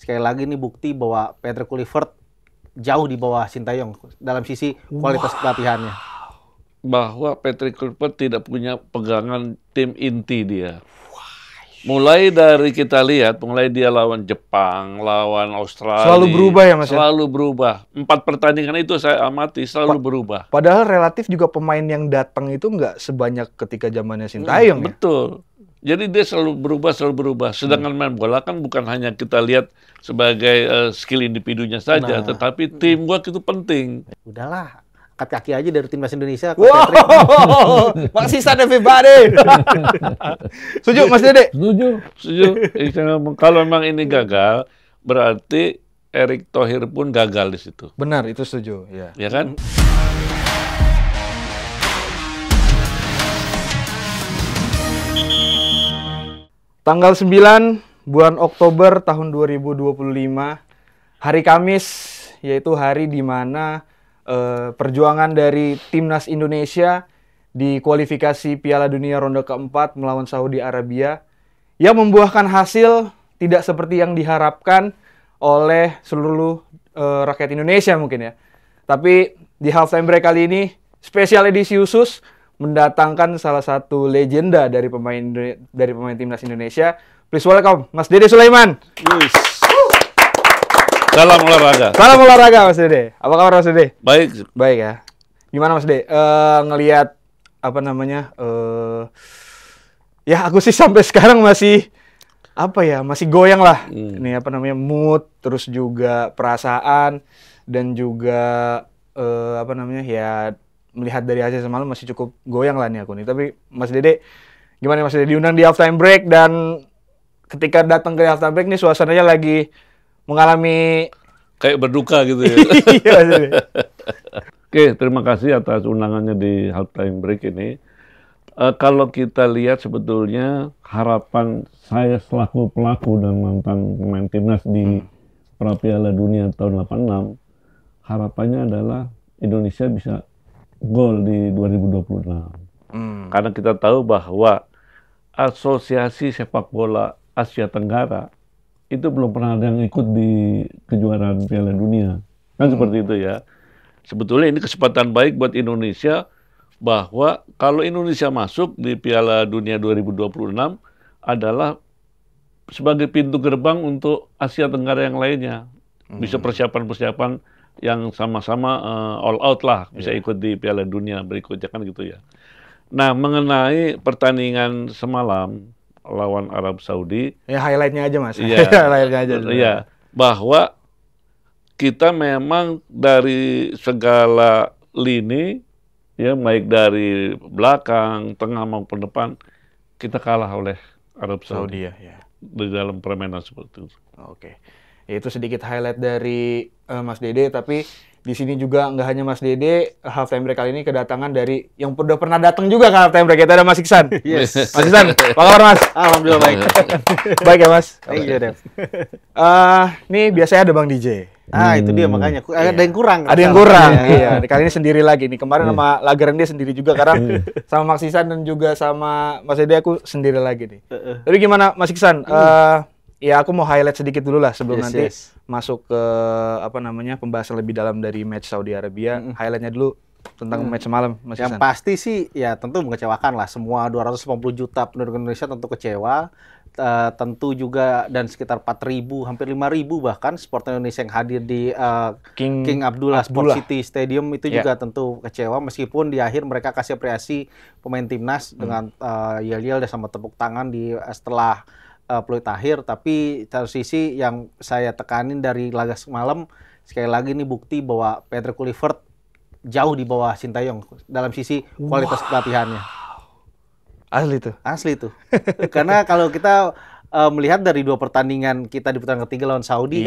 sekali lagi ini bukti bahwa Patrick Kluivert jauh di bawah Sintayong dalam sisi kualitas pelatihannya. Bahwa Patrick Kluivert tidak punya pegangan tim inti dia. Mulai dari kita lihat, mulai dia lawan Jepang, lawan Australia. Selalu berubah ya Mas? Selalu berubah. 4 pertandingan itu saya amati selalu berubah. Padahal relatif juga pemain yang datang itu nggak sebanyak ketika zamannya Sintayong ya? Betul. Jadi dia selalu berubah. Sedangkan main bola kan bukan hanya kita lihat sebagai skill individunya saja, tetapi teamwork itu penting. Udahlah, angkat kaki aja dari timnas Indonesia. Wow, Maksisan everybody. Setuju Mas Dede? Setuju. Kalau memang ini gagal, berarti Erick Thohir pun gagal di situ. Benar, itu setuju. Ya. Ya kan? Tanggal 9 bulan Oktober tahun 2025, hari Kamis, yaitu hari di mana perjuangan dari timnas Indonesia di kualifikasi Piala Dunia ronde keempat melawan Saudi Arabia yang membuahkan hasil tidak seperti yang diharapkan oleh seluruh rakyat Indonesia mungkin ya. Tapi di halftime break kali ini spesial edisi khusus mendatangkan salah satu legenda dari pemain timnas Indonesia. Please welcome Mas Dede Sulaiman. Salam olahraga. Salam olahraga Mas Dede. Apa kabar Mas Dede? Baik. Baik ya. Gimana Mas Dede? Ngelihat apa namanya? Ya aku sih sampai sekarang masih masih goyang lah. Ini apa namanya? Mood, terus juga perasaan dan juga ya melihat dari hasil semalam masih cukup goyang lah nih aku nih. Tapi Mas Dede, gimana Mas Dede diundang di halftime break dan ketika datang ke halftime break nih suasananya lagi mengalami kayak berduka gitu ya. Iya, Oke, terima kasih atas undangannya di halftime break ini. Kalau kita lihat sebetulnya harapan saya selaku pelaku dan mantan pemain timnas di pra Piala Dunia tahun 86, harapannya adalah Indonesia bisa gol di 2026. Karena kita tahu bahwa Asosiasi Sepak Bola Asia Tenggara itu belum pernah ada yang ikut di kejuaraan Piala Dunia. Kan seperti itu ya. Sebetulnya ini kesempatan baik buat Indonesia bahwa kalau Indonesia masuk di Piala Dunia 2026 adalah sebagai pintu gerbang untuk Asia Tenggara yang lainnya. Bisa persiapan-persiapan yang sama-sama all out lah, bisa ikut di Piala Dunia berikutnya kan gitu ya. Nah, mengenai pertandingan semalam lawan Arab Saudi. Ya highlight-nya aja Mas. Iya. Highlight-nya aja. Iya, bahwa kita memang dari segala lini, ya baik dari belakang, tengah maupun depan, kita kalah oleh Arab Saudi ya. di dalam permainan seperti itu. Oke, itu sedikit highlight dari Mas Dede. Tapi di sini juga nggak hanya Mas Dede, halftime break kali ini kedatangan dari yang udah pernah datang juga ke halftime break. Kita ada Mas Iksan. Yes. Mas Iksan, apa kabar Mas? Alhamdulillah baik. Baik ya Mas. Thank you, Dev. Nih biasanya ada Bang DJ. Itu dia makanya. Ada yang kurang. Ada yang kurang. Iya. Kali ini sendiri lagi nih. Kemarin sama Lageran dia sendiri juga karena sama Mas Iksan dan juga sama Mas Dede aku sendiri lagi nih. Tapi gimana Mas Iksan? Ya aku mau highlight sedikit dulu lah sebelum nanti masuk ke pembahasan lebih dalam dari match Saudi Arabia. Highlightnya dulu tentang match semalam, Mas Iksan. Yang pasti sih ya tentu mengecewakan lah. Semua 250 juta penduduk Indonesia tentu kecewa. Tentu juga dan sekitar 4.000, hampir 5.000 bahkan supporter Indonesia yang hadir di King Abdullah Sport City Stadium itu juga tentu kecewa. Meskipun di akhir mereka kasih apresiasi pemain timnas dengan yel-yel dan sama tepuk tangan setelah peluit akhir, tapi satu sisi yang saya tekanin dari laga semalam sekali lagi ini bukti bahwa Patrick Kluivert jauh di bawah Sintayong dalam sisi kualitas pelatihannya. Asli tuh. Karena kalau kita melihat dari 2 pertandingan kita di putaran ketiga lawan Saudi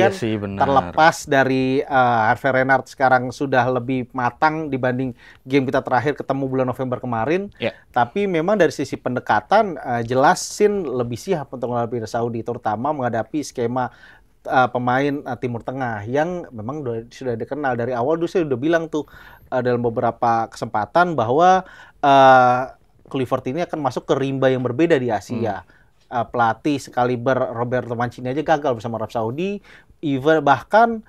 terlepas dari Hervé Renard sekarang sudah lebih matang dibanding game kita terakhir ketemu bulan November kemarin. Tapi memang dari sisi pendekatan jelas Sin lebih siap untuk menghadapi Saudi, terutama menghadapi skema pemain Timur Tengah yang memang sudah dikenal dari awal. Dulu saya udah bilang tuh dalam beberapa kesempatan bahwa Kluivert ini akan masuk ke rimba yang berbeda di Asia. pelatih sekaliber Roberto Mancini aja gagal bersama Arab Saudi, even bahkan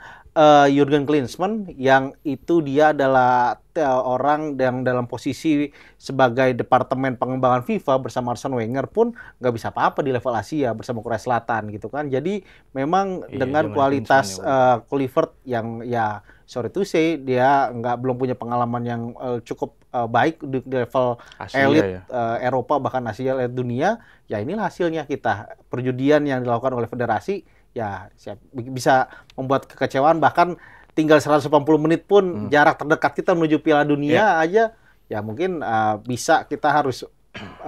Jurgen Klinsmann yang itu dia adalah orang yang dalam posisi sebagai departemen pengembangan FIFA bersama Arsene Wenger pun nggak bisa apa-apa di level Asia bersama Korea Selatan gitu kan. Jadi memang dengan kualitas Kluivert yang ya sorry to say dia belum punya pengalaman yang cukup baik di level Asia, elit Eropa bahkan Asia elit dunia, ya inilah hasilnya kita perjudian yang dilakukan oleh federasi. Ya, bisa membuat kekecewaan bahkan tinggal 180 menit pun jarak terdekat kita menuju Piala Dunia aja ya mungkin bisa kita harus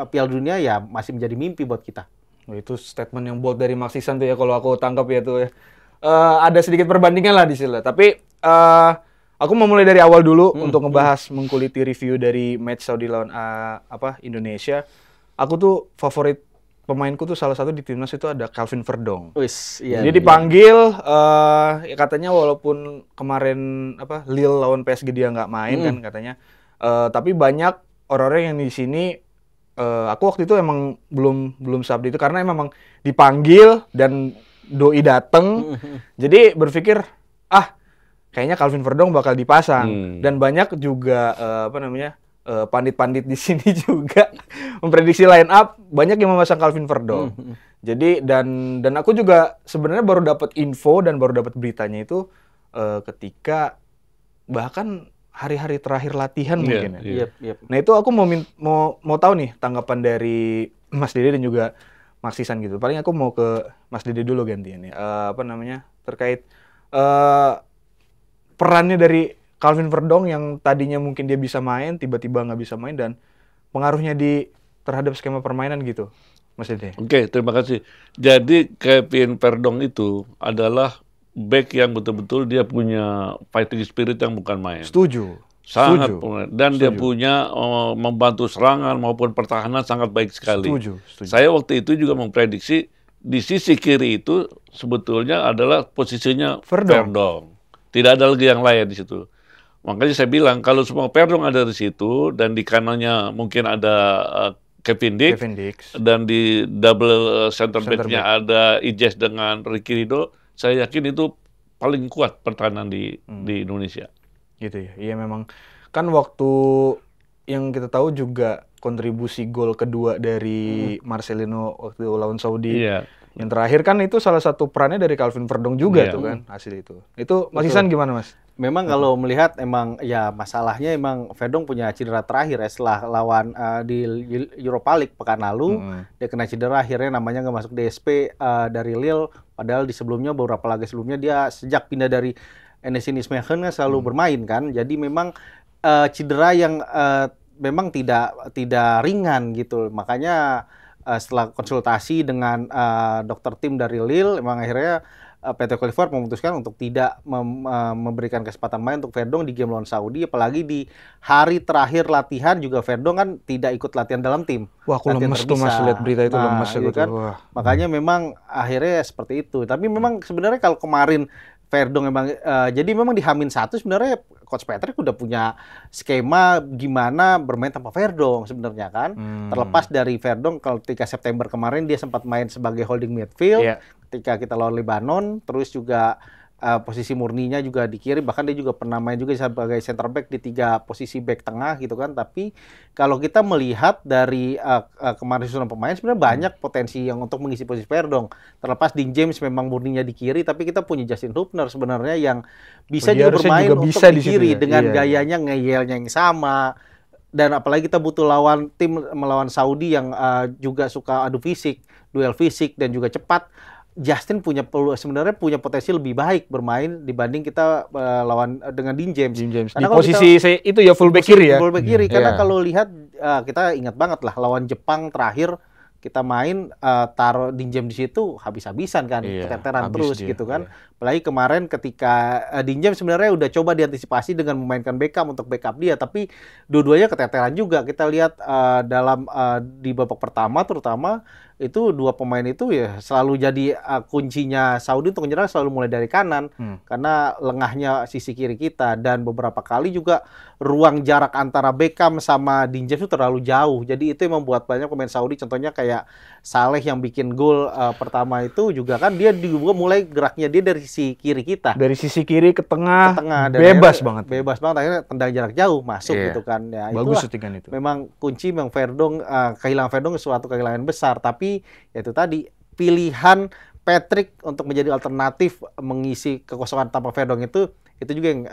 Piala Dunia ya masih menjadi mimpi buat kita. Itu statement yang bold dari Max Ihsan tuh ya kalau aku tangkap ya tuh ya. Ada sedikit perbandingan lah di sini lah. Tapi aku mau mulai dari awal dulu untuk ngebahas mengkuliti review dari match Saudi lawan Indonesia. Aku tuh favorit pemainku tuh salah satu di timnas itu ada Calvin Verdong. Dia dipanggil, katanya walaupun kemarin Lille lawan PSG dia nggak main kan katanya, tapi banyak orang-orang yang di sini, aku waktu itu emang belum subdi itu karena memang dipanggil dan doi dateng, jadi berpikir kayaknya Calvin Verdong bakal dipasang dan banyak juga pandit-pandit di sini juga memprediksi line up banyak yang memasang Calvin Verdong. Jadi dan aku juga sebenarnya baru dapat info dan baru dapat beritanya itu ketika bahkan hari-hari terakhir latihan mungkin ya. Nah itu aku mau tahu nih tanggapan dari Mas Dede dan juga Max Ihsan gitu. Paling aku mau ke Mas Dede dulu gantian ya. Terkait perannya dari Calvin Verdong yang tadinya mungkin dia bisa main, tiba-tiba nggak bisa main, dan pengaruhnya terhadap skema permainan gitu, Mas Dede. Oke, terima kasih. Jadi Calvin Verdong itu adalah back yang betul-betul dia punya fighting spirit yang bukan main. Setuju. Sangat. Dan dia punya membantu serangan maupun pertahanan sangat baik sekali. Setuju. Saya waktu itu juga memprediksi di sisi kiri itu sebetulnya adalah posisinya Verdong. Tidak ada lagi yang lain di situ. Makanya saya bilang kalau semua Verdong ada di situ dan di kanannya mungkin ada Kevin Dix dan di double center back-nya ada Ijes dengan Ricky Ridho, saya yakin itu paling kuat pertahanan di Indonesia. Gitu ya. Iya memang kan waktu yang kita tahu juga kontribusi gol kedua dari Marcelino waktu lawan Saudi. Yang terakhir kan itu salah satu perannya dari Calvin Verdong juga tuh kan hasil itu. Itu Mas Ihsan gimana Mas? Memang kalau melihat emang ya masalahnya emang Verdong punya cedera terakhir ya setelah lawan di Europa League pekan lalu dia kena cedera akhirnya namanya nggak masuk DSP dari Lille padahal di sebelumnya beberapa laga sebelumnya dia sejak pindah dari NEC Nijmegen kan selalu bermain kan. Jadi memang cedera yang memang tidak ringan gitu. Makanya setelah konsultasi dengan dokter tim dari Lille, memang akhirnya PT Kluivert memutuskan untuk tidak memberikan kesempatan main untuk Verdong di game lawan Saudi, apalagi di hari terakhir latihan juga Verdong kan tidak ikut latihan dalam tim. Wah, aku lemes tuh Mas lihat berita itu lemes gitu kan. Makanya memang akhirnya seperti itu. Tapi memang sebenarnya kalau kemarin Verdong memang jadi memang di H-1 sebenarnya Coach Patrick udah punya skema gimana bermain tanpa Verdong sebenarnya kan. Terlepas dari Verdong ketika September kemarin dia sempat main sebagai holding midfield ketika kita lawan Lebanon, terus juga posisi murninya juga di kiri, bahkan dia juga pernah main juga sebagai center back di 3 posisi back tengah gitu kan. Tapi kalau kita melihat dari kemarin susunan pemain sebenarnya banyak potensi yang untuk mengisi posisi Verdong. Terlepas Dean James memang murninya di kiri, tapi kita punya Justin Hubner sebenarnya yang bisa juga bermain juga untuk di kiri dengan gayanya ngeyelnya yang sama. Dan apalagi kita butuh lawan tim melawan Saudi yang juga suka adu fisik, duel fisik dan juga cepat. Justin sebenarnya punya potensi lebih baik bermain dibanding kita lawan dengan Dean James. Di posisi itu ya fullback kiri ya. Fullback kiri karena kalau lihat kita ingat banget lah lawan Jepang terakhir kita main taruh Dean James di situ habis-habisan kan, keteteran terus gitu kan. Apalagi kemarin ketika Dean James sebenarnya udah coba diantisipasi dengan memainkan Beckham untuk backup dia, tapi dua-duanya keteteran juga. Kita lihat di babak pertama terutama itu dua pemain itu ya selalu jadi kuncinya Saudi untuk menyerang, selalu mulai dari kanan karena lengahnya sisi kiri kita, dan beberapa kali juga ruang jarak antara Beckham sama Dean James itu terlalu jauh. Jadi itu yang membuat banyak pemain Saudi, contohnya kayak Saleh yang bikin gol pertama itu juga kan dia juga mulai geraknya dia dari sisi kiri kita. Dari sisi kiri ke tengah bebas banget. Akhirnya tendang jarak jauh masuk gitu kan. Ya, bagus settingan itu. Memang kunci memang Verdong, kehilangan Verdong suatu kehilangan besar, tapi ya itu tadi pilihan Patrick untuk menjadi alternatif mengisi kekosongan tanpa Verdong itu juga yang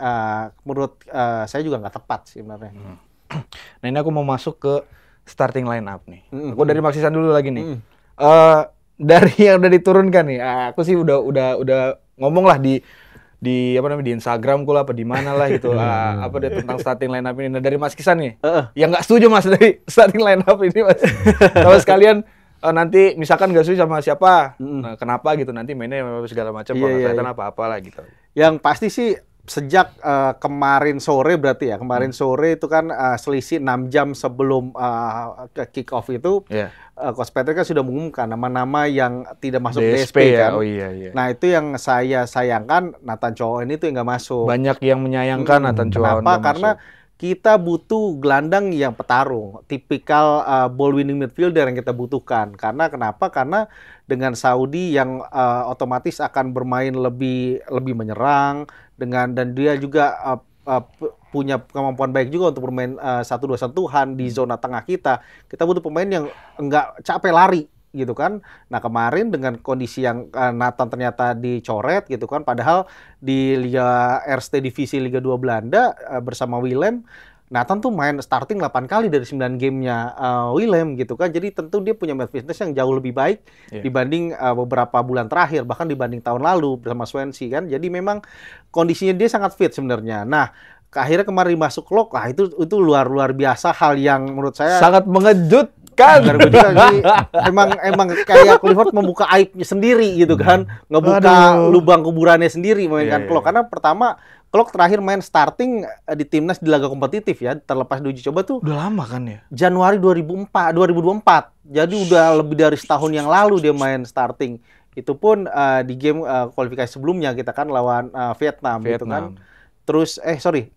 menurut saya juga nggak tepat sih sebenarnya. Nah ini aku mau masuk ke starting line up nih. Aku dari Maxisan dulu lagi nih. Dari yang udah diturunkan nih, aku sih udah ngomong lah di apa namanya di Instagramku lah apa di mana lah gitu apa deh tentang starting line up ini. Nah dari Mas Kisan nih, yang nggak setuju Mas dari starting line up ini Mas. Kalau sekalian nanti misalkan nggak setuju sama siapa, nah, kenapa gitu nanti mainnya segala macam, kelihatan apa-apa lah gitu. Yang pasti sih sejak kemarin sore berarti ya, kemarin sore itu kan selisih 6 jam sebelum kick off itu, Coach Patrick kan sudah mengumumkan nama-nama yang tidak masuk DSP kan. Oh iya. Nah itu yang saya sayangkan, Nathan Chow ini tuh yang nggak masuk. Banyak yang menyayangkan Nathan Chow. Kenapa? Karena kita butuh gelandang yang petarung, tipikal ball winning midfielder yang kita butuhkan. Karena kenapa? Karena dengan Saudi yang otomatis akan bermain lebih menyerang, dan dia juga punya kemampuan baik juga untuk bermain 1-2 sentuhan di zona tengah kita. Kita butuh pemain yang enggak capek lari gitu kan. Nah kemarin dengan kondisi yang Nathan ternyata dicoret gitu kan, padahal di Liga Eerste Divisi Liga 2 Belanda bersama Willem, Nathan tuh main starting 8 kali dari 9 gamenya Willem gitu kan. Jadi tentu dia punya match fitness yang jauh lebih baik dibanding beberapa bulan terakhir, bahkan dibanding tahun lalu bersama Swansea kan. Jadi memang kondisinya dia sangat fit sebenarnya. Nah akhirnya kemarin masuk lock, itu luar biasa, hal yang menurut saya sangat mengejutkan. Emang kayak Clifford membuka aibnya sendiri gitu kan, ngebuka lubang kuburannya sendiri mainkan Klok. Karena pertama Klok terakhir main starting di timnas di laga kompetitif ya, terlepas di uji coba tuh udah lama kan ya, Januari 2024. Jadi udah lebih dari setahun yang lalu dia main starting. Itu pun di game kualifikasi sebelumnya kita kan lawan Vietnam gitu kan. Terus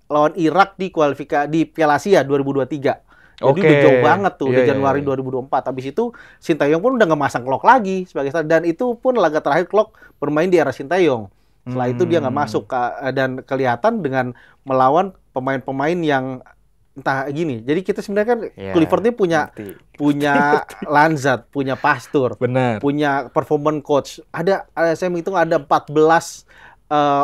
lawan Irak di kualifikasi di Piala Asia 2023. Jadi udah jauh banget tuh di Januari 2024. Habis itu Sintayong pun udah nggak masang Klok lagi sebagai starter, dan itu pun laga terakhir Klok bermain di era Sintayong. Setelah itu dia nggak masuk dan kelihatan dengan melawan pemain-pemain yang entah gini. Jadi kita sebenarnya kan Clifford ini punya Lanzat, punya Pastur, punya performance coach. Saya menghitung ada 14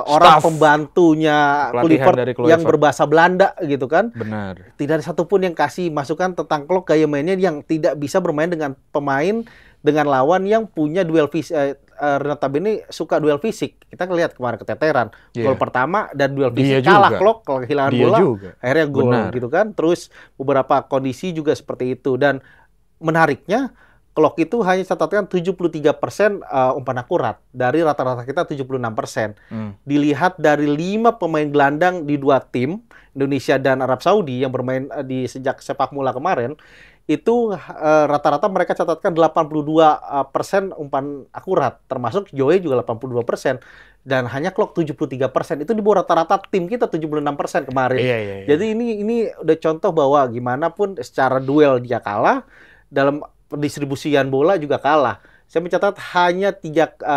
orang pembantunya Clifford yang berbahasa Belanda gitu kan. Benar. Tidak ada satupun yang kasih masukan tentang Klok gaya mainnya yang tidak bisa bermain dengan pemain dengan lawan yang punya duel fisik. Notabene suka duel fisik. Kita lihat kemarin keteteran. Gol pertama dan duel fisik kalah Klok, kalau kehilangan bola akhirnya gol gitu kan. Terus beberapa kondisi juga seperti itu, dan menariknya Klok itu hanya catatkan 73% umpan akurat dari rata-rata kita 76%. Dilihat dari 5 pemain gelandang di 2 tim Indonesia dan Arab Saudi yang bermain di sejak sepak bola kemarin, itu rata-rata mereka catatkan 82% umpan akurat, termasuk Joey juga 82%, dan hanya Klok 73%. Itu di bawah rata-rata tim kita 76% kemarin. Jadi ini udah contoh bahwa gimana pun secara duel dia kalah, dalam pendistribusian bola juga kalah. Saya mencatat hanya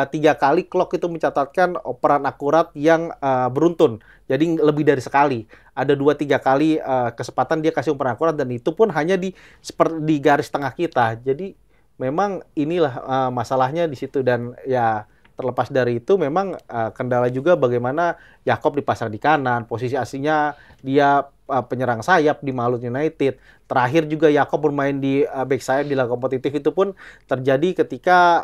tiga kali Klok itu mencatatkan operan akurat yang beruntun. Jadi lebih dari sekali. Ada 2-3 kali kesempatan dia kasih umpan akurat, dan itu pun hanya di garis tengah kita. Jadi memang inilah masalahnya di situ, dan ya terlepas dari itu memang kendala juga bagaimana Yakob dipasang di kanan, posisi aslinya dia penyerang sayap di Malut United. Terakhir juga Yakob bermain di back sayap di laga kompetitif, itu pun terjadi ketika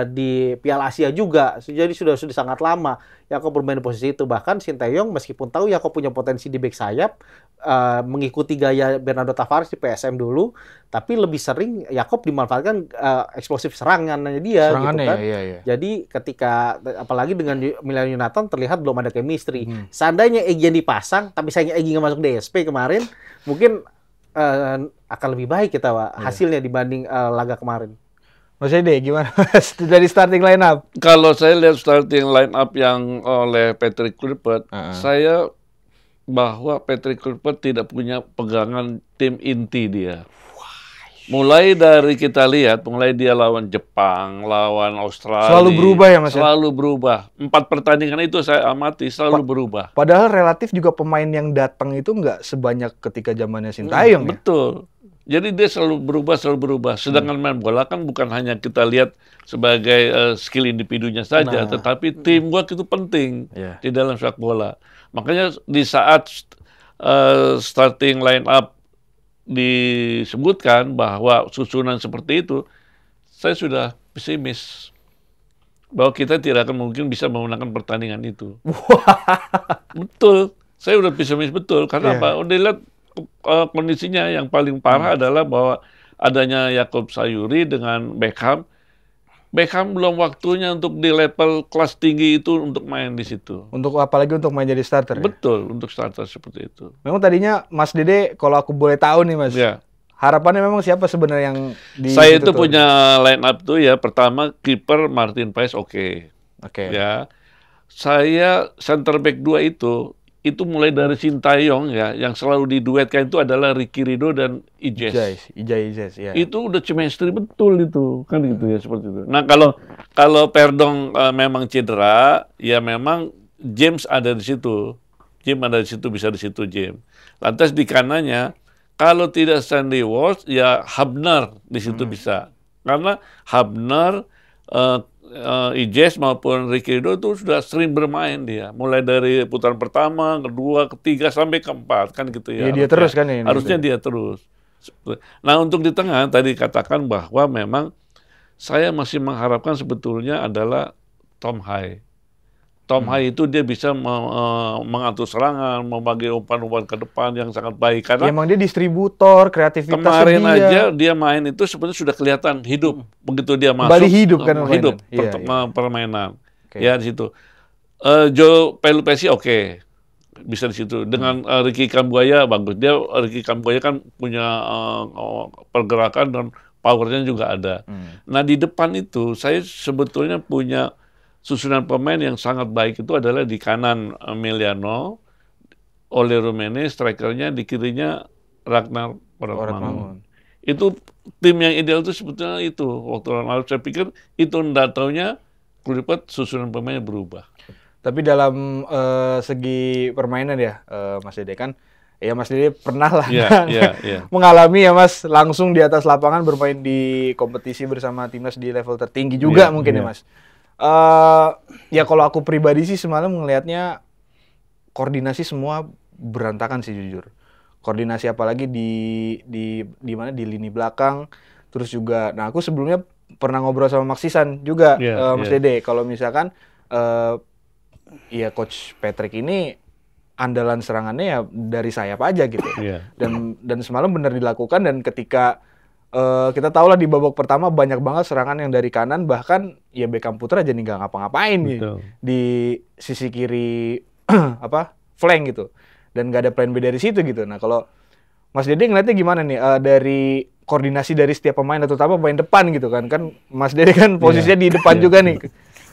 di Piala Asia juga. Jadi sudah sangat lama Yakob bermain di posisi itu. Bahkan Sintayong meskipun tahu Yakob punya potensi di back sayap, mengikuti gaya Bernardo Tavares di PSM dulu, tapi lebih sering Yakob dimanfaatkan eksplosif serangannya dia gitu kan. Jadi ketika apalagi dengan Milan Yonatan terlihat belum ada chemistry. Seandainya Egy yang dipasang, tapi sayangnya Egy nggak masuk DSP kemarin, mungkin akan lebih baik kita hasilnya dibanding laga kemarin. Mas Ede gimana Mas dari starting line up? Kalau saya lihat starting line up yang oleh Patrick Kluivert, saya bahwa Patrick Kluivert tidak punya pegangan tim inti dia. Mulai dari kita lihat, mulai dia lawan Jepang, lawan Australia. Selalu berubah ya Mas? Selalu berubah. 4 pertandingan itu saya amati selalu berubah. Padahal relatif juga pemain yang datang itu nggak sebanyak ketika zamannya Sintayong. Betul. Jadi dia selalu berubah. Sedangkan main bola kan bukan hanya kita lihat sebagai skill individunya saja, tetapi teamwork itu penting di dalam sepak bola. Makanya di saat starting line up disebutkan bahwa susunan seperti itu, saya sudah pesimis bahwa kita tidak akan mungkin bisa memenangkan pertandingan itu. Betul, saya udah pesimis betul. Karena apa? Udah lihat kondisinya yang paling parah adalah bahwa adanya Yakub Sayuri dengan Beckham. Beckham belum waktunya untuk di level kelas tinggi itu untuk main di situ. Untuk apalagi untuk main jadi starter. Betul, untuk starter seperti itu. Memang tadinya Mas Dede, kalau aku boleh tahu nih Mas, harapannya memang siapa sebenarnya yang di saya itu punya line up tuh ya, pertama kiper Martin Paes oke. Ya. Saya center back 2 itu mulai dari Sintayong ya, yang selalu diduetkan itu adalah Ricky Ridho dan Ijes. Ya. Itu udah chemistry betul itu, kan gitu ya, seperti itu. Nah, kalau Perdong memang cedera, ya memang James ada di situ. James ada di situ, bisa di situ James. Lantas di kanannya, kalau tidak Sandy Walsh, ya Hubner di situ bisa. Karena Hubner, Ijes maupun Ricky Ridho itu sudah sering bermain dia, mulai dari putaran pertama, kedua, ketiga sampai keempat kan gitu ya. Dia terus kan ini. Harusnya dia terus. Nah untuk di tengah tadi katakan bahwa memang saya masih mengharapkan sebetulnya adalah Tom Hai. Tom Hai itu dia bisa mengatur serangan, membagi umpan-umpan ke depan yang sangat baik. Karena emang dia distributor, kreativitasnya kemarin aja dia main itu sebenarnya sudah kelihatan hidup. Begitu dia masuk, kembali hidup kan permainan. Ya di situ. Joe Pelupesi oke. Bisa di situ. Dengan Ricky Kambuaya bagus. Ricky Kambuaya kan punya pergerakan dan powernya juga ada. Nah di depan itu saya sebetulnya punya susunan pemain yang sangat baik itu adalah di kanan Emiliano, Ole Rummenigge, strikernya, di kirinya Ragnar Ortmann. Itu tim yang ideal itu sebetulnya itu. Waktu lalu saya pikir itu nggak taunya Kluivert susunan pemainnya berubah. Tapi dalam segi permainan ya Mas Dede kan, ya Mas Dede pernah lah mengalami ya Mas langsung di atas lapangan bermain di kompetisi bersama timnas di level tertinggi juga mungkin ya Mas. Ya kalau aku pribadi sih semalam ngelihatnya koordinasi semua berantakan sih jujur. Koordinasi apalagi di mana di lini belakang. Terus juga, nah aku sebelumnya pernah ngobrol sama Maksisan juga Mas Dede. Kalau misalkan ya Coach Patrick ini andalan serangannya ya dari sayap aja gitu. Dan semalam benar dilakukan dan ketika kita tahu lah di babak pertama banyak banget serangan yang dari kanan, bahkan ya Beckham Putra jadi nggak ngapa-ngapain di sisi kiri flank gitu, dan nggak ada plan B dari situ gitu. Nah kalau Mas Dede ngeliatnya gimana nih dari koordinasi dari setiap pemain, terutama pemain depan gitu kan Mas Dede kan posisinya di depan juga nih.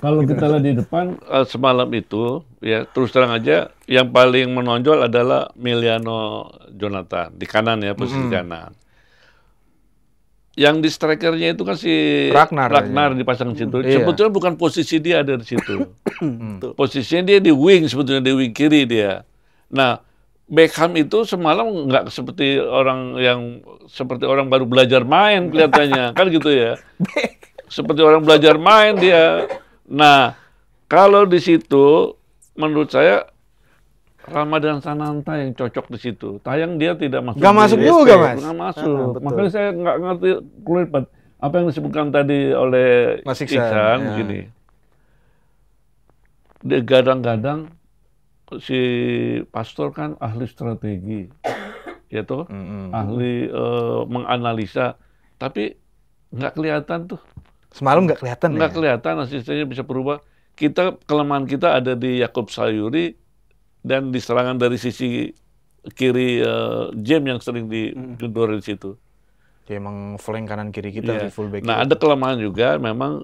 Kalau kita lihat di depan semalam itu ya terus terang aja yang paling menonjol adalah Emiliano Jonathan di kanan ya, posisi kanan. Yang di strikernya itu kan si Ragnar dipasang situ. Sebetulnya bukan posisi dia ada di situ. Posisinya dia di wing, sebetulnya di wing kiri dia. Nah, Beckham itu semalam nggak seperti orang baru belajar main kelihatannya, kan gitu ya. Seperti orang belajar main dia. Nah, kalau di situ menurut saya Ramadan Sananta yang cocok di situ. Tayang dia tidak masuk. Nggak masuk juga, Mas. Nggak masuk. Makanya saya nggak ngerti Kluivert. Apa yang disebutkan tadi oleh Mas Iksan, begini. Dia gadang-gadang si Pastor kan ahli strategi, ya toh, ahli menganalisa. Tapi nggak kelihatan tuh. Semalam nggak kelihatan. Nggak kelihatan asistennya bisa berubah. Kelemahan kita ada di Yakub Sayuri. Dan di serangan dari sisi kiri James yang sering didorong di situ. Ya, emang flank kanan kiri kita Iya. di fullback. Nah, ada kelemahan juga memang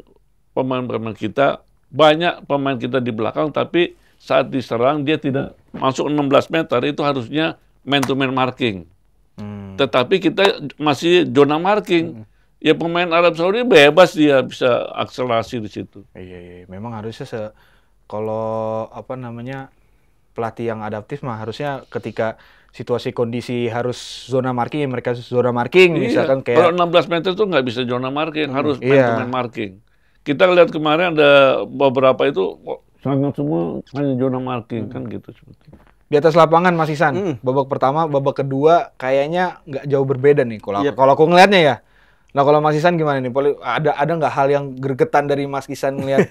pemain-pemain kita, banyak pemain kita di belakang, tapi saat diserang dia tidak masuk 16 meter, itu harusnya man-to-man marking. Tetapi kita masih zona marking. Ya pemain Arab Saudi bebas, dia bisa akselerasi di situ. Iya. Memang harusnya kalau apa namanya pelatih yang adaptif mah harusnya ketika situasi kondisi harus zona marking, ya mereka zona marking, misalkan Kalau kayak 16 meter tuh nggak bisa zona marking, harus iya. man-to-man marking. Kita lihat kemarin ada beberapa itu sangat semua hanya zona marking kan gitu seperti. Di atas lapangan Mas Ihsan, babak pertama, babak kedua kayaknya nggak jauh berbeda nih kalau aku ngelihatnya ya. Nah kalau Mas Ihsan gimana nih? Ada nggak hal yang gregetan dari Mas Ihsan ngelihat?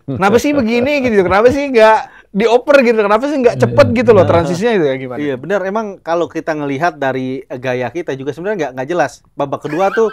Kenapa sih begini gitu? Kenapa sih nggak dioper gitu? Kenapa sih nggak cepet gitu loh transisinya itu ya gimana? Iya benar, emang kalau kita ngelihat dari gaya kita juga sebenarnya nggak jelas. Babak kedua tuh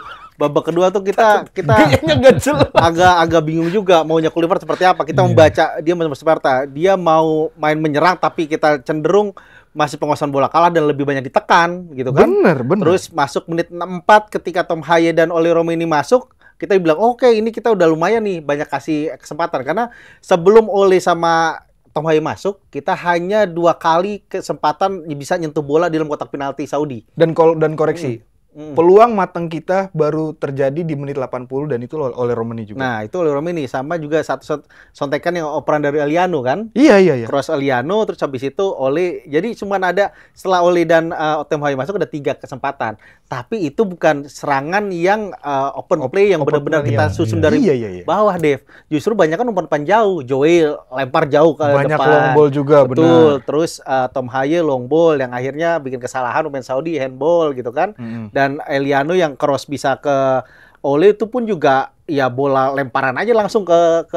kita Kayaknya nggak jelas. agak bingung juga maunya Kluivert seperti apa. Kita membaca dia Sparta, dia mau main menyerang tapi kita cenderung masih penguasaan bola kalah dan lebih banyak ditekan gitu kan. Bener. Terus masuk menit 64 ketika Tom Haye dan Oli Romeni masuk, kita bilang oke, ini kita udah lumayan nih banyak kasih kesempatan, karena sebelum Oli sama Tom Haye masuk, kita hanya 2 kali kesempatan bisa nyentuh bola di dalam kotak penalti Saudi. Dan koreksi. Peluang matang kita baru terjadi di menit 80 dan itu oleh Romeni juga. Nah, itu oleh Romeni, sama juga satu sontekan yang operan dari Eliano kan? Iya. Cross Eliano, terus habis itu Ole. Jadi cuma ada setelah Ole dan Tom Haye masuk ada 3 kesempatan. Tapi itu bukan serangan yang open play yang benar-benar kita susun dari bawah, Dev. Justru banyak kan umpan jauh. Joel lempar jauh ke banyak depan. long ball juga, betul. benar. Terus Tom Haye long ball yang akhirnya bikin kesalahan pemain Saudi handball gitu kan. Dan Eliano yang cross bisa ke Ole itu pun juga ya bola lemparan aja langsung ke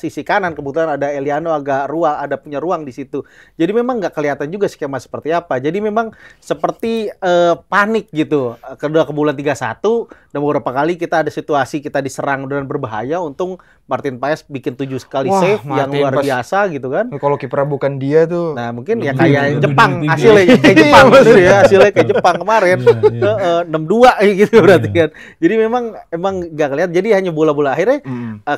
sisi kanan. Kebetulan ada Eliano punya ruang di situ. Jadi memang nggak kelihatan juga skema seperti apa. Jadi memang seperti panik gitu. Kedua kebulan 3-1 dan beberapa kali kita ada situasi kita diserang dan berbahaya. Untung Martin Paes bikin 7 kali save yang luar biasa gitu kan. Kalau kiper bukan dia tuh. Nah, mungkin ya kayak Jepang hasilnya kayak Jepang ya, hasilnya kayak Jepang kemarin. 6-2 gitu berarti kan. Jadi memang nggak kelihatan. Jadi hanya bola-bola. Akhirnya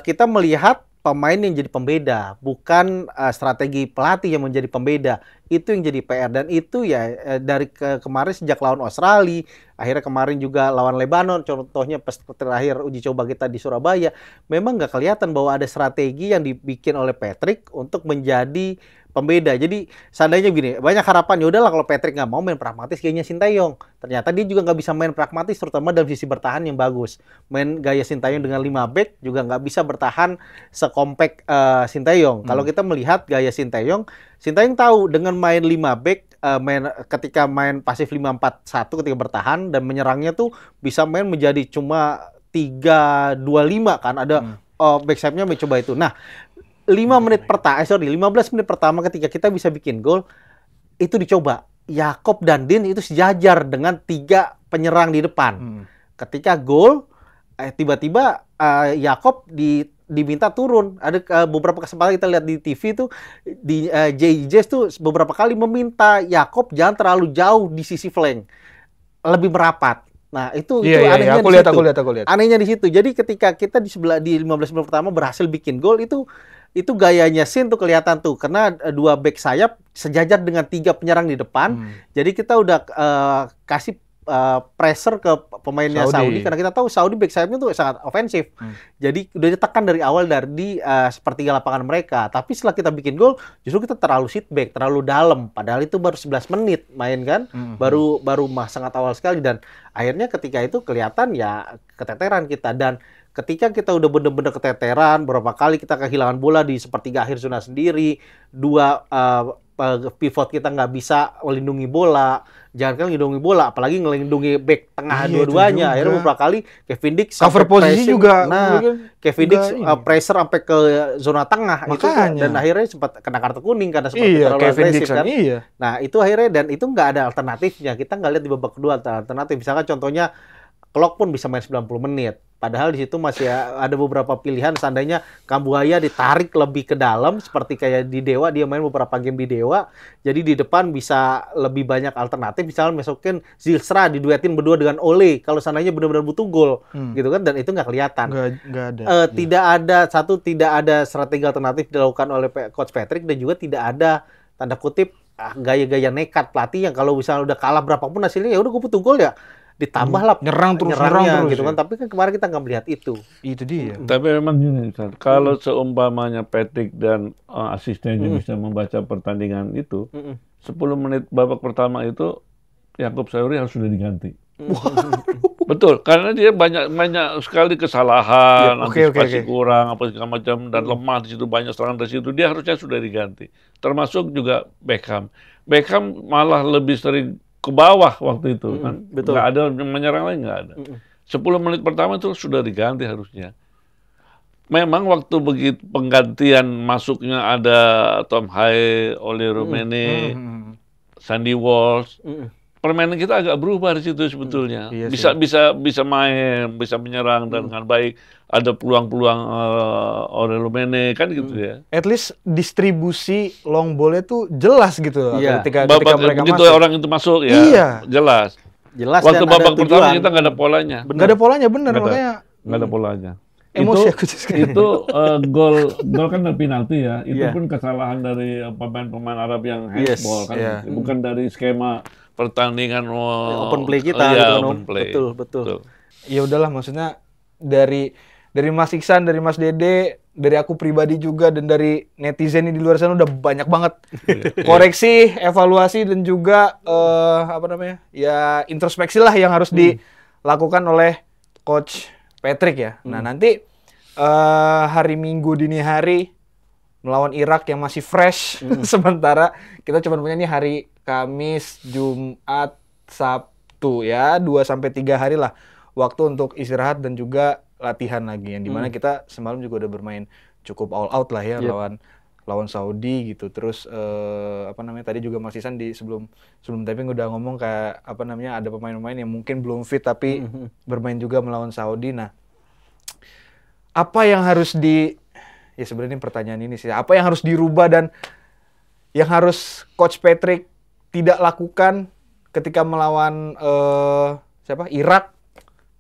kita melihat pemain yang jadi pembeda, bukan strategi pelatih yang menjadi pembeda. Itu yang jadi PR, dan itu ya dari kemarin sejak lawan Australia, akhirnya kemarin juga lawan Lebanon, contohnya pas terakhir uji coba kita di Surabaya, memang nggak kelihatan bahwa ada strategi yang dibikin oleh Patrick untuk menjadi pembeda. Jadi seandainya begini, banyak harapan, ya udahlah kalau Patrick nggak mau main pragmatis gayanya Sintayong. Ternyata dia juga nggak bisa main pragmatis, terutama dalam sisi bertahan yang bagus. Main gaya Sintayong dengan 5 back juga nggak bisa bertahan sekompak Sintayong. Kalau kita melihat gaya Sintayong tahu dengan main 5 back, ketika main pasif 5-4-1 ketika bertahan dan menyerangnya tuh bisa main menjadi cuma 3-2-5 kan, ada back sayapnya mencoba itu. Nah, 15 menit pertama ketika kita bisa bikin gol, itu dicoba. Yakob dan Din itu sejajar dengan 3 penyerang di depan. Ketika gol, tiba-tiba Yakob diminta turun. Ada beberapa kesempatan kita lihat di TV tuh, di JJS tuh beberapa kali meminta Yakob jangan terlalu jauh di sisi flank, lebih merapat. Nah, itu anehnya aku lihat. Anehnya di situ. Jadi ketika kita di 15 menit pertama berhasil bikin gol, itu gayanya Sin tuh kelihatan tuh, karena 2 back sayap sejajar dengan 3 penyerang di depan. Jadi kita udah kasih pressure ke pemainnya Saudi, karena kita tahu Saudi back sayapnya tuh sangat ofensif. Jadi udah ditekan dari awal dari sepertiga lapangan mereka. Tapi setelah kita bikin gol, justru kita terlalu sit back, terlalu dalam. Padahal itu baru 11 menit main kan, baru sangat awal sekali, dan akhirnya ketika itu kelihatan ya keteteran kita. Dan ketika kita udah bener-bener keteteran, berapa kali kita kehilangan bola di sepertiga akhir zona sendiri, 2 pivot kita nggak bisa melindungi bola, jangan melindungi bola, apalagi ngelindungi back tengah dua-duanya. Akhirnya beberapa kali Kevin Dix cover posisi juga. Kevin Dix pressure sampai ke zona tengah. Makanya. Itu, dan akhirnya sempat kena kartu kuning karena seperti terlalu agresif kan. Nah itu akhirnya, dan itu nggak ada alternatifnya. Kita nggak lihat di babak kedua alternatif. Misalkan contohnya Klok pun bisa main 90 menit. Padahal di situ masih ada beberapa pilihan, seandainya Kambuaya ditarik lebih ke dalam seperti kayak di Dewa, dia main beberapa game di Dewa. Jadi di depan bisa lebih banyak alternatif, misalnya masukin Zilstra diduetin berdua dengan Ole kalau seandainya benar-benar butuh gol gitu kan, dan itu nggak kelihatan. Nggak ada. Tidak ada strategi alternatif dilakukan oleh Coach Patrick, dan juga tidak ada tanda kutip gaya-gaya nekat pelatih yang kalau misalnya udah kalah berapapun hasilnya ya udah gue butuh gol ya ditambah lah nyerang terus gitu kan. ya. Tapi kan kemarin kita nggak melihat itu. Itu dia. Tapi memang gini, kalau seumpamanya Patrick dan asistennya bisa membaca pertandingan itu, 10 menit babak pertama itu Yakub Sayuri harus sudah diganti. Betul, karena dia banyak sekali kesalahan, antisipasi kurang, apa segala macam, dan lemah di situ, banyak serangan dari situ. Dia harusnya sudah diganti. Termasuk juga Beckham. Beckham malah lebih sering ke bawah waktu itu kan, betul. Nggak ada menyerang lagi, nggak ada. 10 menit pertama itu sudah diganti harusnya. Memang waktu begitu penggantian masuknya ada Tom Haye, Oli Rummenigge, Sandy Walsh, permainan kita agak berubah di situ sebetulnya. Iya bisa main, bisa menyerang dan dengan baik. Ada peluang-peluang Oli Rummenigge kan gitu ya. At least distribusi long ball-nya tuh jelas gitu Iya. ketika mereka begitu masuk. orang itu masuk ya, Iya. jelas. Dan Waktu ada babak pertama tujuan. kita nggak ada polanya. Nggak ada polanya, bener. Makanya Nggak ada polanya. emosi itu aku sekarang. itu gol kan dari penalti ya. Itu Iya. pun kesalahan dari pemain-pemain Arab yang Yes. handball kan. Iya. Bukan dari skema pertandingan Open play kita iya, gitu kan, open play. Betul. Ya udahlah, maksudnya dari Mas Iksan, dari Mas Dede, dari aku pribadi juga, dan dari netizen di luar sana udah banyak banget koreksi, evaluasi, dan juga ya introspeksi lah yang harus dilakukan oleh Coach Patrick ya. Nah nanti hari Minggu dini hari melawan Irak yang masih fresh, sementara kita cuma punya nih hari Kamis, Jumat, Sabtu ya, 2-3 hari lah waktu untuk istirahat dan juga latihan lagi, yang dimana kita semalam juga udah bermain cukup all out lah ya lawan Saudi gitu. Terus tadi juga Mas Isan di sebelum taping udah ngomong kayak ada pemain-pemain yang mungkin belum fit tapi bermain juga melawan Saudi. Nah, apa yang harus ya sebenarnya pertanyaan ini sih, apa yang harus dirubah dan yang harus Coach Patrick tidak lakukan ketika melawan Irak?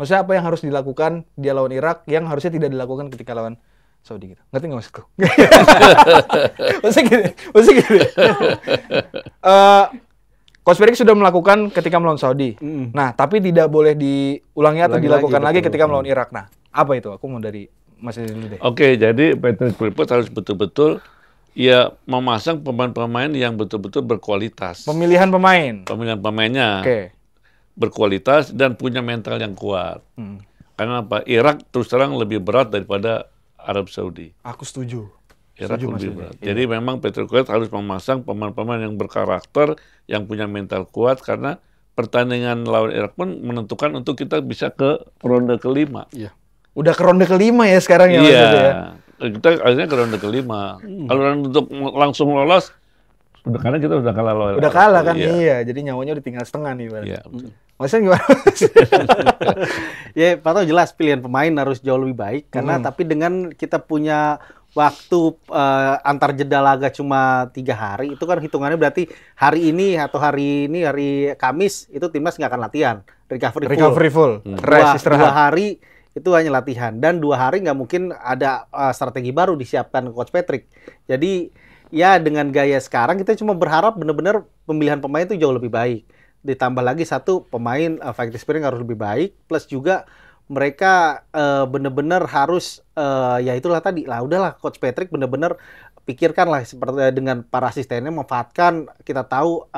Maksudnya apa yang harus dilakukan dia lawan Irak yang harusnya tidak dilakukan ketika lawan Saudi gitu. Ngerti nggak maksudku? Maksudnya gini. Coach Patrick sudah melakukan ketika melawan Saudi. Nah, tapi tidak boleh diulangi atau dilakukan lagi ketika melawan Irak. Nah, apa itu? Aku mau dari Mas Dede dulu deh. Oke, jadi Patrick Kluivert harus betul-betul ya memasang pemain-pemain yang betul-betul berkualitas. Pemilihan pemain. Pemilihan pemainnya. Berkualitas dan punya mental yang kuat. Karena apa? Irak terus terang lebih berat daripada Arab Saudi. Aku setuju. Irak lebih berat. Jadi memang Patrick Kluivert harus memasang pemain-pemain yang berkarakter, yang punya mental kuat, karena pertandingan lawan Irak pun menentukan untuk kita bisa ke ronde kelima. Iya. Udah ke ronde kelima ya sekarang ya. Iya. Kita akhirnya ke ronde kelima. Kalau untuk langsung lolos, karena kita udah kalah lolos. Udah kalah kan, iya. Jadi nyawanya udah tinggal setengah nih. Iya. Maksudnya gimana? Ya, Pak Tau jelas pilihan pemain harus jauh lebih baik karena tapi dengan kita punya waktu antar jeda laga cuma 3 hari, itu kan hitungannya berarti hari Kamis itu timnas nggak akan latihan, recovery full. Rest, istirahat. 2 hari itu hanya latihan dan 2 hari nggak mungkin ada strategi baru disiapkan Coach Patrick. Jadi ya dengan gaya sekarang kita cuma berharap benar-benar pemilihan pemain itu jauh lebih baik. Ditambah lagi satu pemain fighting spirit harus lebih baik, plus juga mereka benar-benar harus ya itulah tadi lah, udahlah Coach Patrick benar-benar pikirkan lah seperti dengan para asistennya, memanfaatkan, kita tahu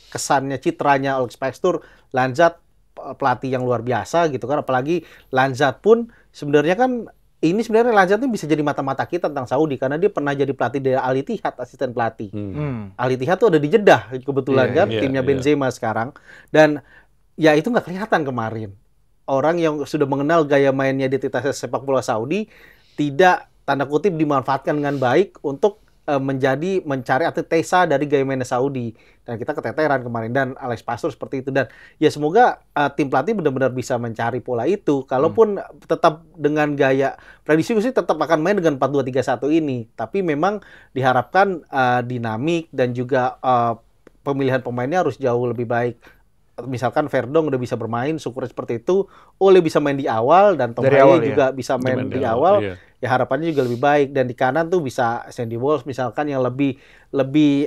kesannya, citranya Alex Pastoor, Lanzat pelatih yang luar biasa gitu kan, apalagi Lanzat pun sebenarnya kan ini sebenarnya Lanzat ini bisa jadi mata-mata kita tentang Saudi karena dia pernah jadi pelatih dari Al Ittihad, asisten pelatih. Al Ittihad tuh ada di Jeddah kebetulan timnya Benzema sekarang, dan ya itu nggak kelihatan kemarin. Orang yang sudah mengenal gaya mainnya, identitas sepak bola Saudi tidak tanda kutip dimanfaatkan dengan baik untuk mencari antitesa dari gaya mainnya Saudi, dan kita keteteran kemarin, dan Alex Pastur seperti itu. Dan ya semoga tim pelatih benar-benar bisa mencari pola itu, kalaupun tetap dengan gaya prediksi sih tetap akan main dengan 4-2-3-1 ini, tapi memang diharapkan dinamik dan juga pemilihan pemainnya harus jauh lebih baik. Misalkan Verdong udah bisa bermain, syukur seperti itu. Ole bisa main di awal, dan Tom Haye juga bisa main di awal. Iya. Ya harapannya juga lebih baik. Dan di kanan tuh bisa Sandy Walsh misalkan yang lebih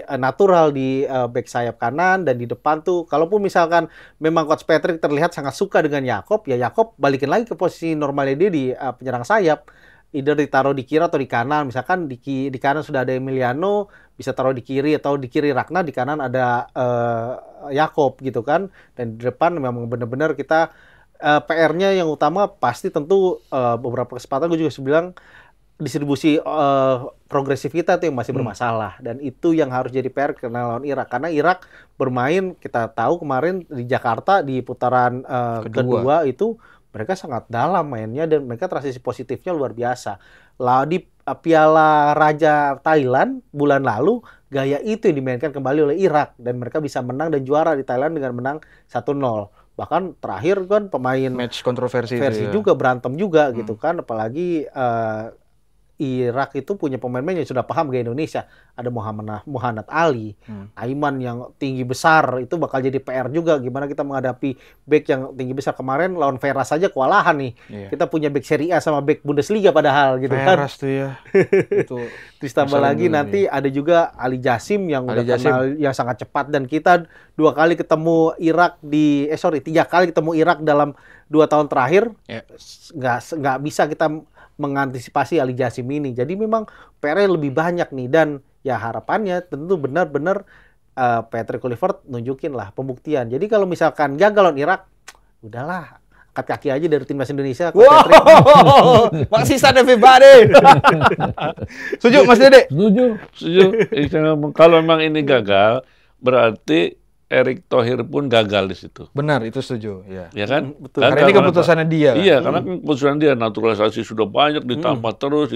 natural di back sayap kanan, dan di depan tuh kalaupun misalkan memang Coach Patrick terlihat sangat suka dengan Jakob, ya Jakob balikin lagi ke posisi normalnya dia di penyerang sayap. Either ditaruh di kiri atau di kanan. Misalkan di kanan sudah ada Emiliano, bisa taruh di kiri, atau di kiri Ragnar, di kanan ada Jakob gitu kan. Dan di depan memang benar-benar kita PR-nya yang utama pasti tentu beberapa kesempatan gue juga bilang distribusi progresif kita tuh yang masih bermasalah, dan itu yang harus jadi PR karena lawan Irak, karena Irak bermain kita tahu kemarin di Jakarta di putaran kedua itu mereka sangat dalam mainnya, dan mereka transisi positifnya luar biasa. Lah di Piala Raja Thailand bulan lalu, gaya itu yang dimainkan kembali oleh Irak, dan mereka bisa menang dan juara di Thailand dengan menang 1-0. Bahkan terakhir kan pemain match kontroversi juga berantem juga gitu kan, apalagi Irak itu punya pemain-pemain yang sudah paham gaya Indonesia. Ada Muhammad Ali, Aiman yang tinggi besar, itu bakal jadi PR juga gimana kita menghadapi back yang tinggi besar. Kemarin lawan Veras saja kewalahan nih. Kita punya back Serie A sama back Bundesliga padahal gitu kan. Veras tuh ya. Itu terus tambah lagi nanti ada juga Ali Jasim yang udah kenal yang sangat cepat, dan kita 3 kali ketemu Irak dalam 2 tahun terakhir. Nggak bisa kita mengantisipasi Ali Jasim ini. Jadi memang PR-nya lebih banyak nih, dan ya harapannya tentu benar-benar Patrick Kluivert nunjukin lah pembuktian. Jadi kalau misalkan gagal lawan Irak, udahlah angkat kaki aja dari timnas Indonesia. Wow, masih sadar everybody. Setuju Mas Dede? Setuju. Kalau memang ini gagal, berarti Erick Thohir pun gagal di situ. Benar, itu setuju. Ya kan? Betul. Karena ini keputusannya dia. Iya, karena keputusan dia, naturalisasi sudah banyak, ditambah terus,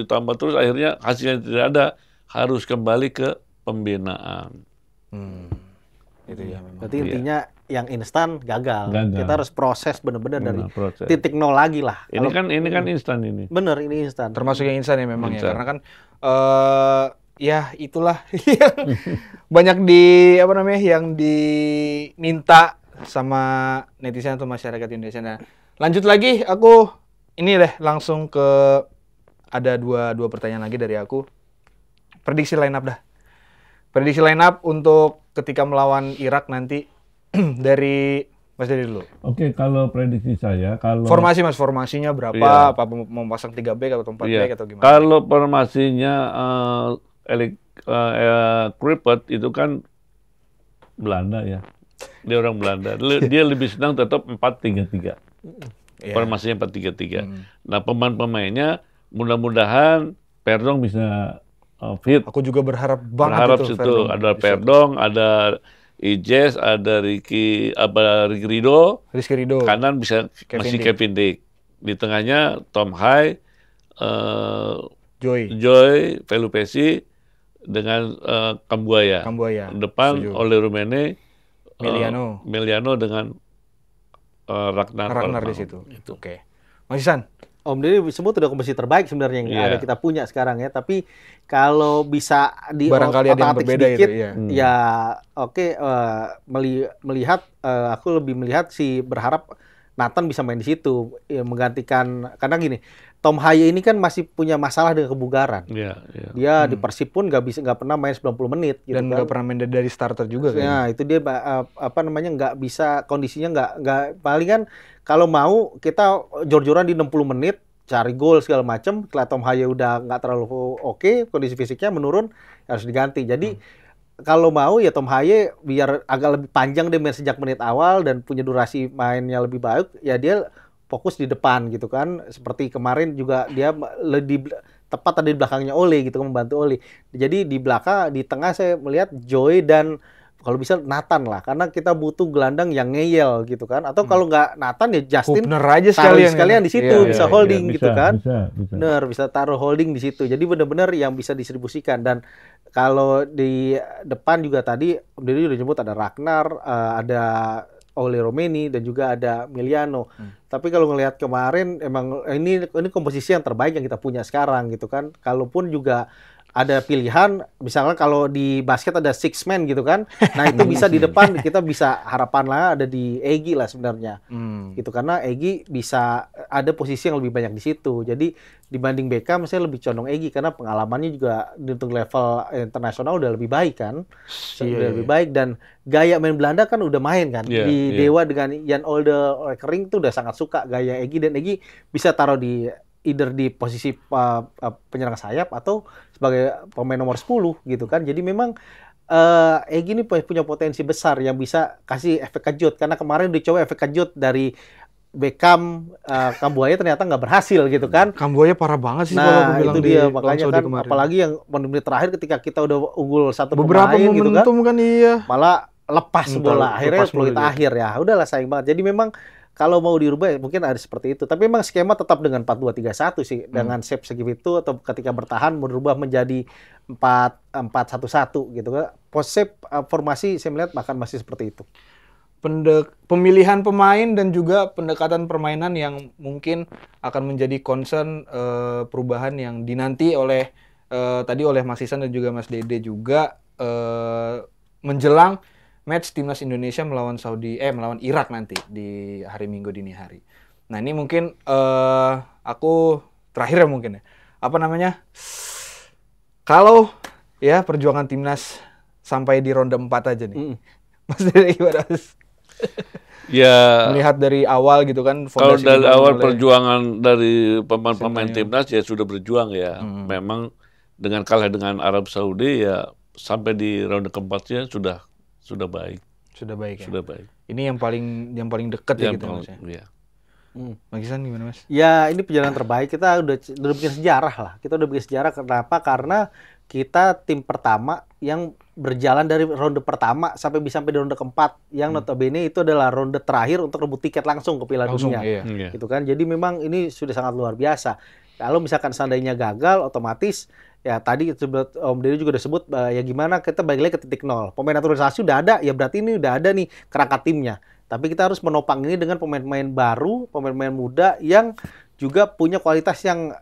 akhirnya hasilnya tidak ada, harus kembali ke pembinaan. Itu ya memang. Berarti intinya yang instan gagal. Kita harus proses benar-benar dari titik nol lagi lah. Ini kan instan ini. Bener, ini instan. Termasuk yang instan ya memang ya. Karena kan ya itulah banyak yang diminta sama netizen atau masyarakat Indonesia. Nah, lanjut lagi aku ini deh langsung ke ada dua pertanyaan lagi dari aku. Prediksi line up dah. Prediksi line up untuk ketika melawan Irak nanti dari Mas Dedi dulu. Oke, kalau prediksi saya, kalau formasinya berapa? Apa mau pasang 3 back atau 4 back atau gimana? Kalau formasinya Kluivert itu kan Belanda ya. Dia orang Belanda. Dia lebih senang tetap 4-3-3. Formasinya 4-3-3. Nah, pemain-pemainnya mudah-mudahan Verdong bisa fit. Aku juga berharap banget itu. Situ ada Verdong, ada Ijes, ada Rizky Ridho. Kanan bisa masih Kevin Dick. Di tengahnya Tom Haye, Joy, Velupesi dengan Kambuaya. Depan oleh Rumene, Meliano dengan Ragnar di situ. Oke. Mas Isan. Om Deddy sebut udah komposisi terbaik sebenarnya yang ada kita punya sekarang ya. Tapi kalau bisa di barangkali ada yang berbeda sedikit, itu melihat aku lebih melihat berharap Nathan bisa main di situ menggantikan, karena gini, Tom Haye ini kan masih punya masalah dengan kebugaran. Dia di Persib pun nggak pernah main 90 menit gitu, dan nggak pernah main dari starter juga kan. Nah, itu dia nggak bisa, kondisinya nggak paling kan kalau mau kita jor-joran di 60 menit cari gol segala macam, kalau Tom Haye udah nggak terlalu oke, kondisi fisiknya menurun, harus diganti. Jadi kalau mau ya Tom Haye biar agak lebih panjang dia main sejak menit awal dan punya durasi mainnya lebih baik, ya dia fokus di depan gitu kan. Seperti kemarin juga dia lebih tepat tadi di belakangnya Ole gitu, membantu Ole. Jadi di belakang, di tengah saya melihat Joy dan kalau bisa Nathan lah, karena kita butuh gelandang yang ngeyel gitu kan. Atau kalau nggak Nathan ya Justin aja sekalian di situ, bisa holding gitu kan. Bener, bisa taruh holding di situ. Jadi benar-benar yang bisa distribusikan. Dan kalau di depan juga tadi Om Deddy udah nyebut ada Ragnar, ada Ole Romeni dan juga ada Miliano. Tapi kalau ngelihat kemarin emang ini komposisi yang terbaik yang kita punya sekarang gitu kan. Kalaupun juga ada pilihan, misalnya kalau di basket ada six man gitu kan, nah itu bisa di depan kita bisa harapan lah ada di Egy lah sebenarnya, gitu karena Egy bisa ada posisi yang lebih banyak di situ. Jadi dibanding Beckham, saya lebih condong Egy karena pengalamannya juga untuk level internasional udah lebih baik kan, udah lebih baik dan gaya main Belanda kan udah main kan di Dewa dengan Jan Olde Rekering tuh udah sangat suka gaya Egy dan Egy bisa taruh di either di posisi penyerang sayap atau sebagai pemain nomor 10 gitu kan. Jadi memang Egy ini punya potensi besar yang bisa kasih efek kejut karena kemarin dicoba efek kejut dari Beckham, Kambuaya ternyata nggak berhasil gitu kan. Kambuaya parah banget sih kalau Nah, aku bilang itu dia makanya kan kemarin. apalagi yang menit terakhir ketika kita udah unggul satu beberapa pemain gitu kan. momentum kan iya. Malah lepas bola akhirnya lepas peluit bola dia. akhir ya. Udahlah sayang banget. Jadi memang kalau mau dirubah ya mungkin ada seperti itu. Tapi memang skema tetap dengan 4-2-3-1 sih. Dengan shape segitu atau ketika bertahan berubah menjadi 4-1-1 gitu kan. Shape formasi saya melihat bahkan masih seperti itu. Pemilihan pemain dan juga pendekatan permainan yang mungkin akan menjadi concern perubahan yang dinanti oleh tadi oleh Mas Isan dan juga Mas Dede juga menjelang match timnas Indonesia melawan melawan Irak nanti di hari Minggu dini hari. Nah ini mungkin aku terakhir ya mungkin ya. Apa namanya? Kalau ya perjuangan timnas sampai di ronde 4 aja nih. Mas Dede gimana Mas? Ya, Melihat dari awal gitu kan. kalau fondasi dari dibangun awal oleh perjuangan dari pemain timnas ya sudah berjuang ya. Memang dengan kalah dengan Arab Saudi ya sampai di ronde keempatnya sudah baik. Sudah baik ya. Sudah baik. Ini yang paling dekat ya gitu Mas ya. Iya. Mas Isan gimana Mas? Ya ini perjalanan terbaik kita udah bikin sejarah lah. Kita udah bikin sejarah kenapa? Karena kita tim pertama yang berjalan dari ronde pertama sampai di ronde keempat yang notabene itu adalah ronde terakhir untuk rebut tiket langsung ke Piala Dunia. Iya. Gitu kan. Jadi memang ini sudah sangat luar biasa. Kalau misalkan seandainya gagal otomatis ya tadi Om Deddy juga udah sebut ya gimana kita balik lagi ke titik nol. Pemain naturalisasi udah ada ya berarti ini udah ada nih kerangka timnya. Tapi kita harus menopang ini dengan pemain-pemain baru, pemain-pemain muda yang juga punya kualitas yang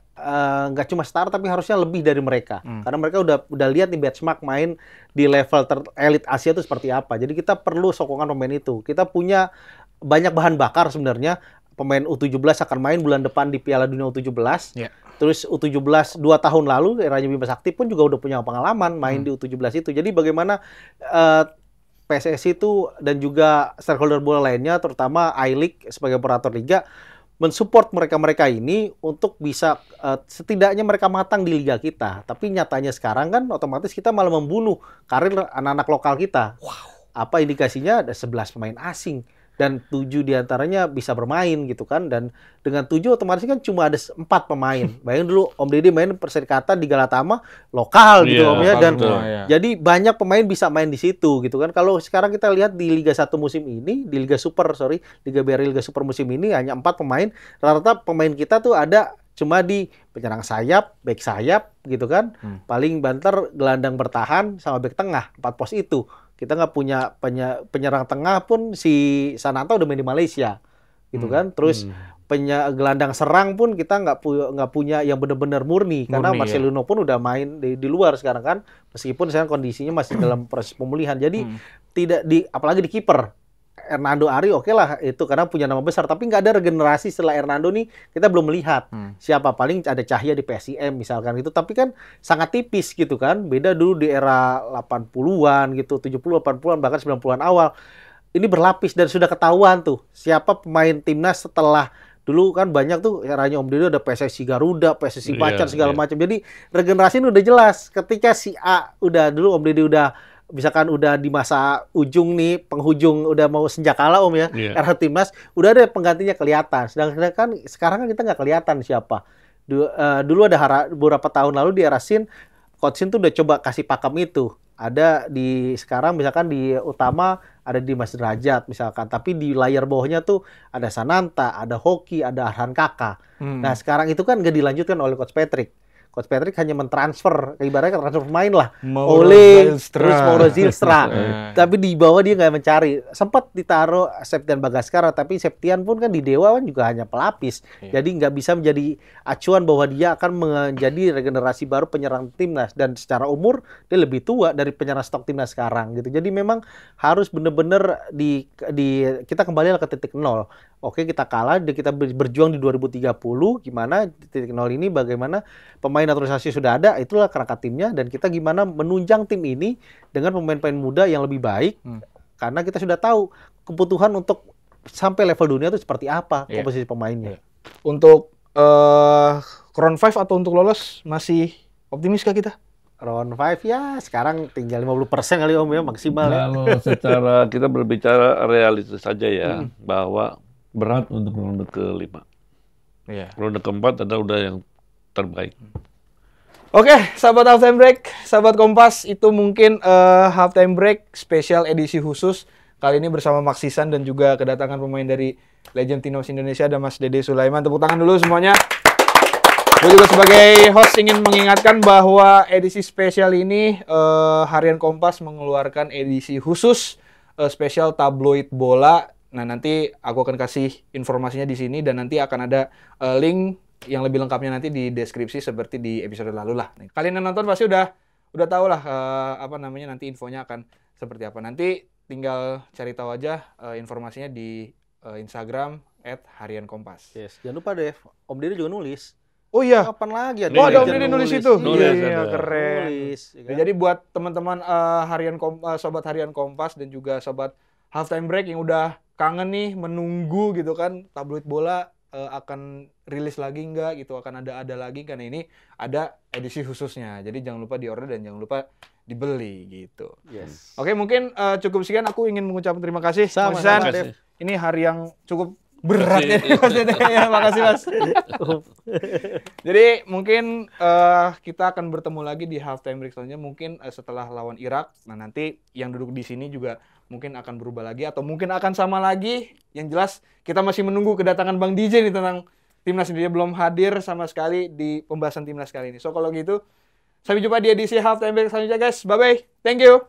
nggak cuma star tapi harusnya lebih dari mereka. Karena mereka udah lihat nih benchmark main di level elit Asia itu seperti apa. Jadi kita perlu sokongan pemain itu. Kita punya banyak bahan bakar sebenarnya. Pemain U17 akan main bulan depan di Piala Dunia U17. Yeah. Terus U17 2 tahun lalu eranya Bima Sakti pun juga udah punya pengalaman main di U17 itu. Jadi bagaimana PSSI itu dan juga stakeholder bola lainnya terutama I-League sebagai operator liga mensupport mereka-mereka ini untuk bisa setidaknya mereka matang di liga kita. Tapi nyatanya sekarang kan otomatis kita malah membunuh karir anak-anak lokal kita. Apa indikasinya? Ada 11 pemain asing dan 7 diantaranya bisa bermain gitu kan. Dan dengan 7 otomatis kan cuma ada 4 pemain. Bayangin dulu Om Deddy main perserikatan di Galatama lokal gitu Om ya. Dan jadi banyak pemain bisa main di situ gitu kan. Kalau sekarang kita lihat di Liga 1 musim ini, di Liga BRI Liga Super musim ini hanya 4 pemain. Rata-rata pemain kita tuh ada cuma di penyerang sayap, bek sayap gitu kan. Paling banter gelandang bertahan sama bek tengah, 4 pos itu. Kita nggak punya penyerang tengah pun si Sananta udah main di Malaysia gitu kan. Terus gelandang serang pun kita nggak punya yang benar-benar murni karena Marcelino pun udah main di luar sekarang kan. Meskipun sekarang kondisinya masih dalam proses pemulihan. Jadi apalagi di kiper Hernando Ari oke lah itu karena punya nama besar, tapi nggak ada regenerasi setelah Hernando nih kita belum melihat siapa. Paling ada Cahya di PSIM misalkan gitu, tapi kan sangat tipis gitu kan. Beda dulu di era 80-an gitu, 70 80-an bahkan 90-an awal. Ini berlapis dan sudah ketahuan tuh siapa pemain timnas setelah dulu kan banyak tuh eranya Om Deddy ada PSSI Garuda, PSSI Macan segala macam. Jadi regenerasi ini udah jelas. Ketika si A udah dulu Om Deddy udah misalkan udah di masa ujung nih, penghujung udah mau senjakala Om ya, era timnas, udah ada penggantinya kelihatan. Sedangkan kan sekarang kan kita nggak kelihatan siapa. Dulu ada beberapa tahun lalu di era Sin, Coach Sin tuh udah coba kasih pakem itu. Ada di sekarang misalkan di utama ada di Mas Derajat misalkan, tapi di layar bawahnya tuh ada Sananta, ada Hoki, ada Arhan Kakak. Nah sekarang itu kan nggak dilanjutkan oleh Coach Coach Patrick hanya mentransfer, ibaratnya transfer pemain lah. Mauro Ole, Zylstra. terus Mauro Zylstra. Nah. Tapi di bawah dia nggak mencari. Sempat ditaruh Septian Bagaskara, tapi Septian pun kan di Dewa kan juga hanya pelapis. Jadi nggak bisa menjadi acuan bahwa dia akan menjadi regenerasi baru penyerang timnas. Dan secara umur dia lebih tua dari penyerang stok timnas sekarang gitu. Jadi memang harus benar-benar kita kembali ke titik nol. Oke, kita kalah, kita berjuang di 2030, gimana titik nol ini, bagaimana pemain naturalisasi sudah ada, itulah kerangka timnya, dan kita gimana menunjang tim ini dengan pemain-pemain muda yang lebih baik, karena kita sudah tahu kebutuhan untuk sampai level dunia itu seperti apa komposisi pemainnya. Untuk round 5 atau untuk lolos, masih optimis kah kita? Round 5 ya sekarang tinggal 50% kali Om ya, maksimal ya. Kalau secara kita berbicara realistis saja ya, bahwa berat untuk ronde ke-5. Ronde ke-4 adalah udah yang terbaik. Oke, sahabat Halftime Break, sahabat Kompas, itu mungkin Halftime Break spesial edisi khusus. Kali ini bersama Max Sisan dan juga kedatangan pemain dari Legend Timnas Indonesia, ada Mas Dede Sulaiman. Tepuk tangan dulu semuanya. Gue juga sebagai host ingin mengingatkan bahwa edisi spesial ini Harian Kompas mengeluarkan edisi khusus spesial tabloid bola. Nah, nanti aku akan kasih informasinya di sini dan nanti akan ada link yang lebih lengkapnya nanti di deskripsi seperti di episode lalu lah. Kalian yang nonton pasti udah tahu lah nanti infonya akan seperti apa. Nanti tinggal cari tahu aja informasinya di Instagram @hariankompas. Yes, jangan lupa deh, Om Dede juga nulis. Oh iya. Kapan lagi ada? Oh, ada Om Dede nulis itu. Iya, keren. Nulis, ya kan? Jadi buat teman-teman sobat Harian Kompas dan juga sobat Halftime Break yang udah kangen nih menunggu gitu kan tabloid bola akan rilis lagi nggak gitu, akan ada lagi, karena ini ada edisi khususnya. Jadi jangan lupa diorder dan jangan lupa dibeli gitu. Yes. Oke, mungkin cukup sekian. Aku ingin mengucapkan terima kasih Sama, Mas Isan. sama, Dev. Ini hari yang cukup berat ya Mas Dede. Ya, makasih Mas. Jadi mungkin kita akan bertemu lagi di Halftime Break selanjutnya, mungkin setelah lawan Irak. Nah, nanti yang duduk di sini juga mungkin akan berubah lagi atau mungkin akan sama lagi. Yang jelas kita masih menunggu kedatangan Bang DJ nih tentang Timnas Indonesia, belum hadir sama sekali di pembahasan Timnas kali ini. So kalau gitu, sampai jumpa di edisi Halftime Break selanjutnya guys. Bye-bye. Thank you.